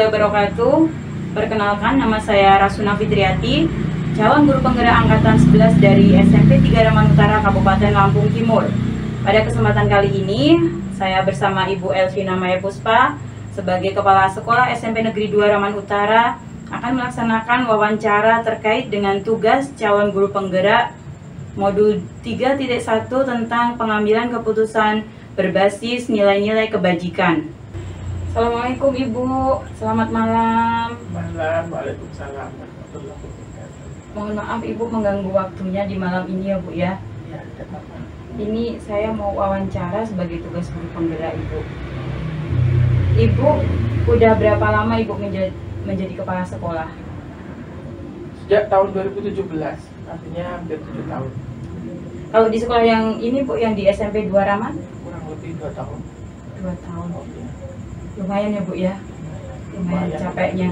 warahmatullahi wabarakatuh. Perkenalkan, nama saya Rasuna Fitriati, calon guru penggerak angkatan 11 dari SMP 3 Raman Utara, Kabupaten Lampung Timur. Pada kesempatan kali ini, saya bersama Ibu Elvina Maya Puspa sebagai Kepala Sekolah SMP Negeri 2 Raman Utara akan melaksanakan wawancara terkait dengan tugas calon guru penggerak modul 3.1 tentang pengambilan keputusan berbasis nilai-nilai kebajikan. Assalamualaikum Ibu, selamat malam. Malam, waalaikumsalam warahmatullahi wabarakatuh. Mohon maaf Ibu mengganggu waktunya di malam ini ya Bu ya. Ya, tidak apa-apa. Ini saya mau wawancara sebagai tugas guru penggerak Ibu. Ibu udah berapa lama Ibu menjadi kepala sekolah? Sejak tahun 2017, artinya hampir 7 tahun. Kalau di sekolah yang ini Bu, yang di SMP 2 Raman? Kurang lebih 2 tahun. 2 tahun. Oh, ya. Lumayan ya Bu ya? Lumayan capeknya.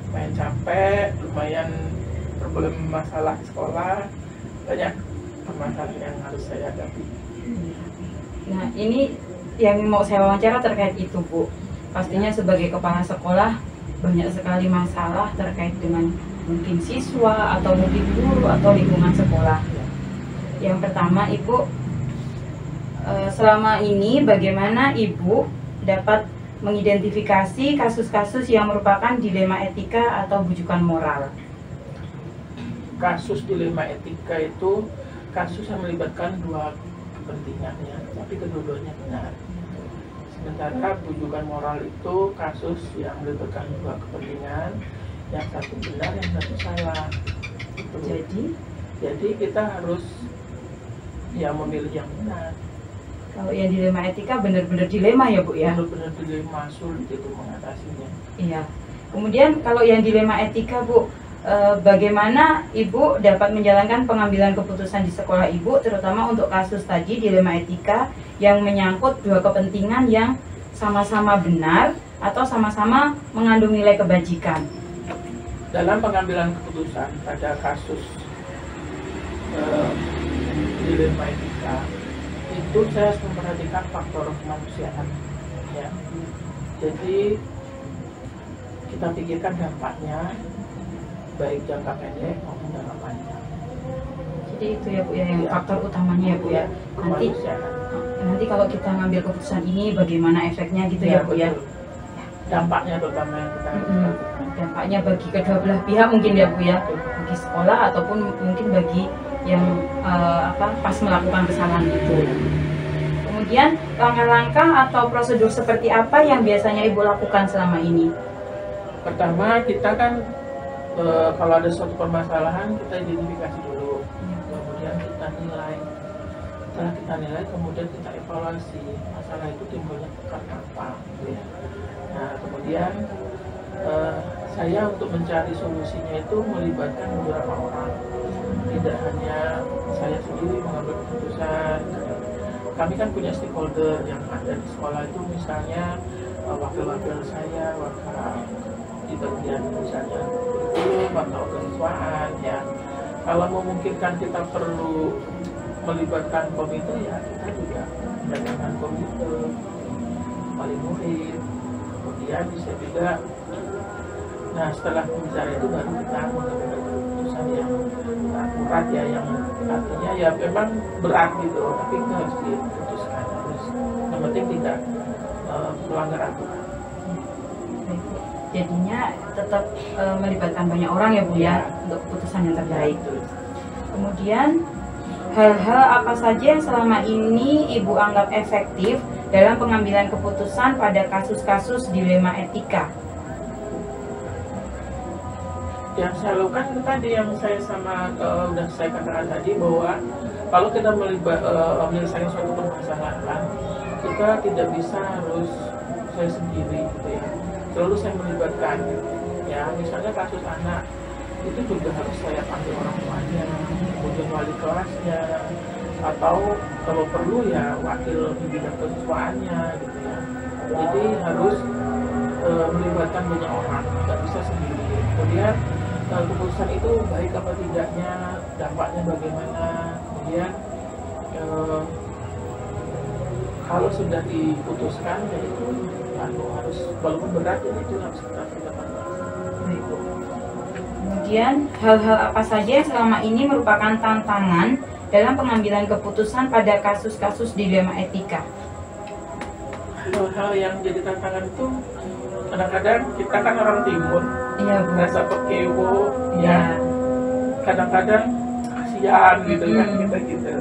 Lumayan capek, lumayan problem masalah sekolah, banyak permasalahan yang harus saya hadapi. Nah ini yang mau saya wawancara terkait itu Bu. Pastinya sebagai kepala sekolah banyak sekali masalah terkait dengan mungkin siswa atau mungkin guru atau lingkungan sekolah. Yang pertama Ibu, selama ini bagaimana Ibu dapat mengidentifikasi kasus-kasus yang merupakan dilema etika atau bujukan moral? Kasus dilema etika itu kasus yang melibatkan dua kepentingan ya, tapi kedua-duanya benar. Sementara bujukan moral itu kasus yang melibatkan dua kepentingan, yang satu benar, yang satu salah. Jadi kita harus ya memilih yang benar. Kalau yang dilema etika benar-benar dilema ya Bu ya? Benar-benar dilema, sulit itu mengatasinya. Iya. Kemudian kalau yang dilema etika Bu, bagaimana Ibu dapat menjalankan pengambilan keputusan di sekolah Ibu, terutama untuk kasus tadi dilema etika yang menyangkut dua kepentingan yang sama-sama benar atau sama-sama mengandung nilai kebajikan? Dalam pengambilan keputusan pada kasus dilema etika itu saya harus memperhatikan faktor kemanusiaan ya. Jadi kita pikirkan dampaknya baik jangka pendek maupun jangka panjang. Jadi itu ya Bu ya yang faktor utamanya ya Bu ya. Nanti kalau kita ngambil keputusan ini bagaimana efeknya gitu ya Bu ya. Dampaknya terutama yang kita dampaknya bagi kedua belah pihak mungkin ya Bu ya, bagi sekolah ataupun mungkin bagi yang pas melakukan kesalahan itu. Kemudian langkah-langkah atau prosedur seperti apa yang biasanya Ibu lakukan selama ini? Pertama kita kan kalau ada suatu permasalahan kita identifikasi dulu, kemudian kita nilai. Setelah kita nilai kemudian kita evaluasi masalah itu timbulnya karena apa. Ya. Nah kemudian saya untuk mencari solusinya itu melibatkan beberapa orang, tidak hanya saya sendiri mengambil keputusan. Kami kan punya stakeholder yang ada di sekolah itu, misalnya wakil-wakil saya, di bagian misalnya kurikulum atau kesiswaan ya. Kalau memungkinkan kita perlu melibatkan komite ya kita juga melibatkan komite wali murid, kemudian bisa juga. Nah setelah pembicaraan itu baru kita mengambil keputusan yang akurat ya, yang artinya ya memang berat gitu, tapi itu harus diputuskan, harus yang penting tidak melanggar aturan. Jadinya tetap melibatkan banyak orang ya Bu ya untuk keputusan yang terbaik. Kemudian hal-hal apa saja yang selama ini Ibu anggap efektif dalam pengambilan keputusan pada kasus-kasus dilema etika? Yang saya lakukan tadi yang saya udah saya katakan tadi, bahwa kalau kita menyelesaikan suatu permasalahan kita tidak bisa harus saya sendiri gitu ya, selalu saya melibatkan ya. Misalnya kasus anak itu juga harus saya panggil orang tuanya, kemudian wali kelasnya, atau kalau perlu ya wakil di bidang kesiswaannya gitu ya. Jadi harus melibatkan banyak orang, nggak bisa sendiri. Kemudian keputusan itu baik apa tidaknya, dampaknya bagaimana, kemudian kalau sudah diputuskan ya itu harus walaupun berat ya itu harus kita kerjakan. Baik, Bu. Kemudian hal-hal apa saja yang selama ini merupakan tantangan dalam pengambilan keputusan pada kasus-kasus dilema etika? Hal-hal yang jadi tantangan itu kadang-kadang kita kan orang timur, Iya, Bu. rasa pekewo, Iya. ya kadang-kadang kasihan gitu kan kita gitu.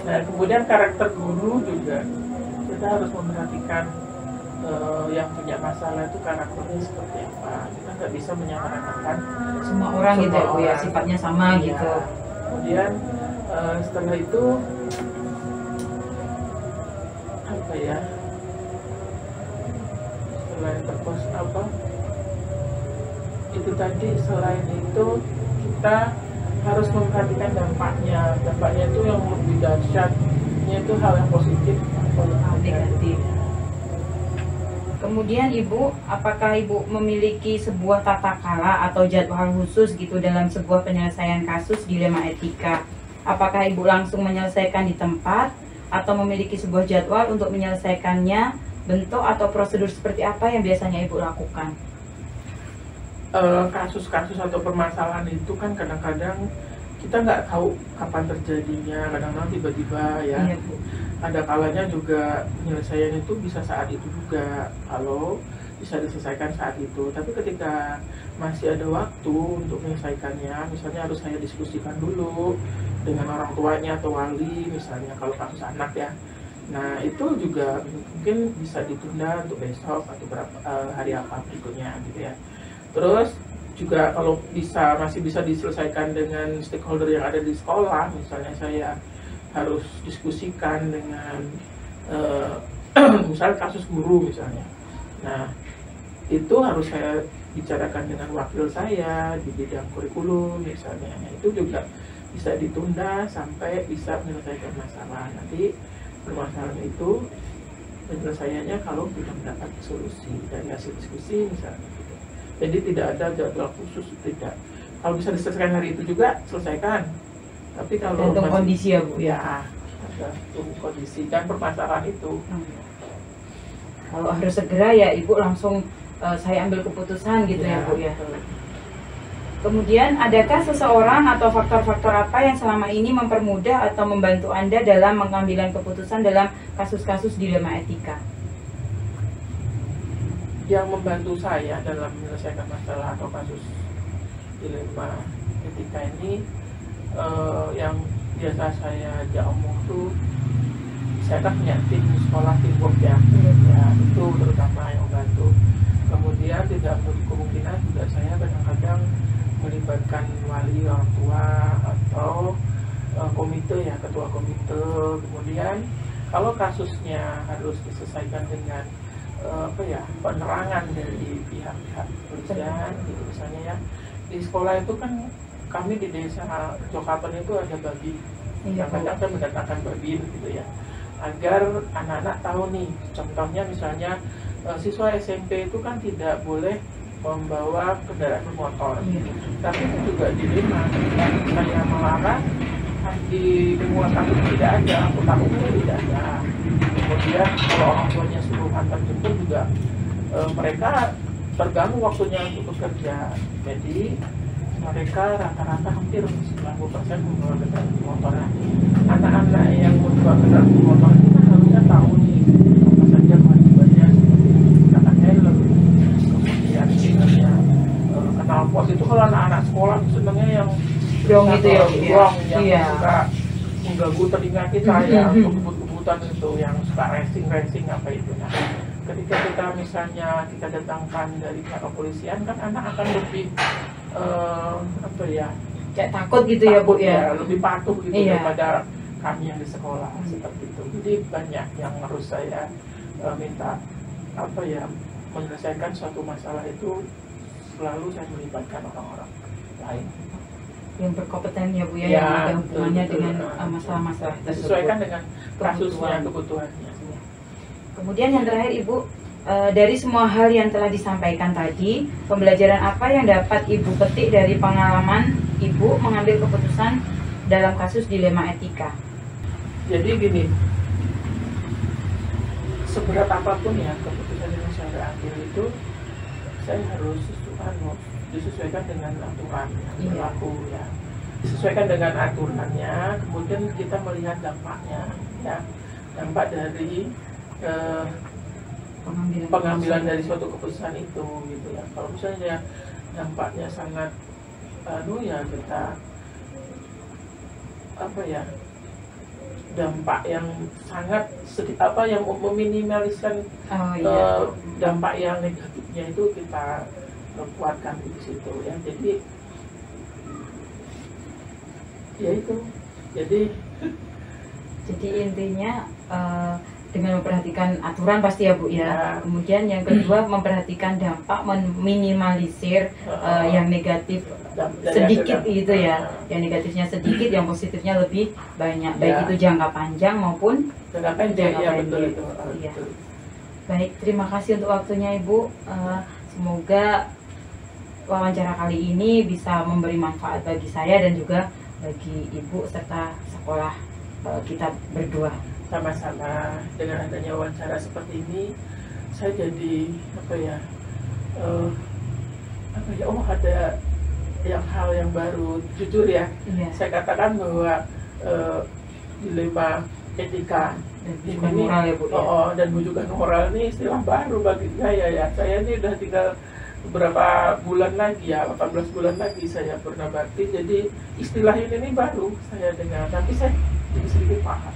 Nah kemudian karakter guru juga kita harus memperhatikan yang punya masalah itu karakternya seperti apa. Kita nggak bisa menyamaratakan Semua orang gitu ya, Bu ya, orang. sifatnya sama Iya. gitu. Kemudian setelah itu apa ya? Selain terpos apa? Itu tadi selain itu kita harus memperhatikan dampaknya. Dampaknya itu yang lebih dahsyatnya itu hal yang positif atau Negatif. Kemudian Ibu, apakah Ibu memiliki sebuah tata cara atau jadwal khusus gitu dalam sebuah penyelesaian kasus dilema etika? Apakah Ibu langsung menyelesaikan di tempat atau memiliki sebuah jadwal untuk menyelesaikannya? Bentuk atau prosedur seperti apa yang biasanya Ibu lakukan? Kasus-kasus atau permasalahan itu kan kadang-kadang kita nggak tahu kapan terjadinya, kadang-kadang tiba-tiba ya. Iya, Bu. Ada kalanya juga penyelesaian itu bisa saat itu juga, kalau bisa diselesaikan saat itu. Tapi ketika masih ada waktu untuk menyelesaikannya, misalnya harus saya diskusikan dulu dengan orang tuanya atau wali, misalnya kalau kasus anak ya. Nah itu juga mungkin bisa ditunda untuk besok atau hari apa berikutnya gitu ya. Terus juga kalau masih bisa diselesaikan dengan stakeholder yang ada di sekolah, misalnya saya harus diskusikan dengan misalnya kasus guru misalnya. Nah itu harus saya bicarakan dengan wakil saya di bidang kurikulum misalnya. Nah, itu juga bisa ditunda sampai bisa menyelesaikan masalah. Nanti permasalahan itu penyelesaiannya kalau tidak mendapat solusi dari hasil diskusi misalnya gitu. Jadi tidak ada jadwal khusus, tidak. Kalau bisa diselesaikan hari itu juga selesaikan. Tapi kalau Tergantung kondisi ya, Bu. Ya, tergantung kondisi dan permasalahan itu. Kalau harus segera ya Ibu langsung saya ambil keputusan gitu ya, Bu ya. betul. Kemudian adakah seseorang atau faktor-faktor apa yang selama ini mempermudah atau membantu Anda dalam pengambilan keputusan dalam kasus-kasus dilema etika? Yang membantu saya dalam menyelesaikan masalah atau kasus dilema etika ini yang biasa saya ajak omong tuh, saya kan punya tim sekolah teamwork ya, ya itu terutama yang membantu. Kemudian tidak menutup kemungkinan juga saya kadang-kadang melibatkan wali orang tua atau komite ya, ketua komite. Kemudian kalau kasusnya harus diselesaikan dengan penerangan dari pihak-pihak kepolisian gitu misalnya ya. Di sekolah itu kan kami di desa Jokaton itu ada babi. Kadang-kadang saya mendatangkan babi gitu ya, agar anak-anak tahu nih. Contohnya misalnya siswa SMP itu kan tidak boleh membawa kendaraan bermotor. Tapi itu juga dilema. Saya melarang di lingkungan kampus tidak ada, aku takutnya tidak ada. Kemudian kalau orang tuanya suruh antar jemput juga mereka terganggu waktunya untuk bekerja. Jadi mereka rata-rata hampir 90% membawa kendaraan bermotor. Anak-anak yang membawa kendaraan bermotor itu kan harusnya tahu nih apa saja kewajibannya, seperti menggunakan helm, kemudian misalnya kenal pot itu. Kalau anak-anak sekolah senangnya yang Brong gitu ya, Bu, ya? brong yang Iya. suka mengganggu telinga kita ya, untuk kebut-kebutan itu, yang suka racing apa itu. Nah, ketika kita misalnya kita datangkan dari pihak kepolisian, kan anak akan lebih Kayak takut gitu ya, Bu ya? lebih patuh gitu Iya. daripada kami yang di sekolah seperti itu. Jadi banyak yang harus saya minta menyelesaikan suatu masalah itu selalu saya melibatkan orang-orang lain Yang berkompeten ya, Bu ya, Ya, yang ada hubungannya betul. dengan masalah-masalah tersebut. disesuaikan dengan kasusnya, Kebutuhan. kebutuhannya. Kemudian yang terakhir Ibu, dari semua hal yang telah disampaikan tadi, pembelajaran apa yang dapat Ibu petik dari pengalaman Ibu mengambil keputusan dalam kasus dilema etika? Jadi gini, seberat apapun ya keputusan yang saya pada akhir itu saya harus disesuaikan dengan aturan yang berlaku ya, disesuaikan dengan aturannya, kemudian kita melihat dampaknya ya, dampak dari pengambilan dari suatu keputusan itu gitu ya. Kalau misalnya dampaknya sangat ya kita dampak yang sangat yang meminimaliskan dampak yang negatifnya itu kita kuatkan di situ ya. Jadi intinya dengan memperhatikan aturan pasti ya Bu ya. Kemudian yang kedua memperhatikan dampak, meminimalisir yang negatif sedikit gitu ya. Yang negatifnya sedikit, yang positifnya lebih banyak. Baik itu jangka panjang maupun jangka pendek. Betul. Baik, terima kasih untuk waktunya Ibu. Semoga wawancara kali ini bisa memberi manfaat bagi saya dan juga bagi Ibu serta sekolah kita berdua. Sama-sama. Dengan adanya wawancara seperti ini, saya jadi ada hal yang baru. Jujur ya, saya katakan bahwa dilema etika dan moral ya Bu ya. Dan bujukan moral ini istilah baru bagi saya ya. Saya ini udah tinggal beberapa bulan lagi ya, 18 bulan lagi saya pernah bakti, jadi istilah ini baru saya dengar, tapi saya jadi sedikit paham.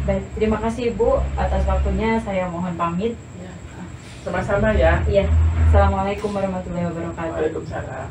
Baik, terima kasih Ibu atas waktunya, saya mohon pamit. Ya. Sama-sama ya. Iya. Assalamualaikum warahmatullahi wabarakatuh. Waalaikumsalam.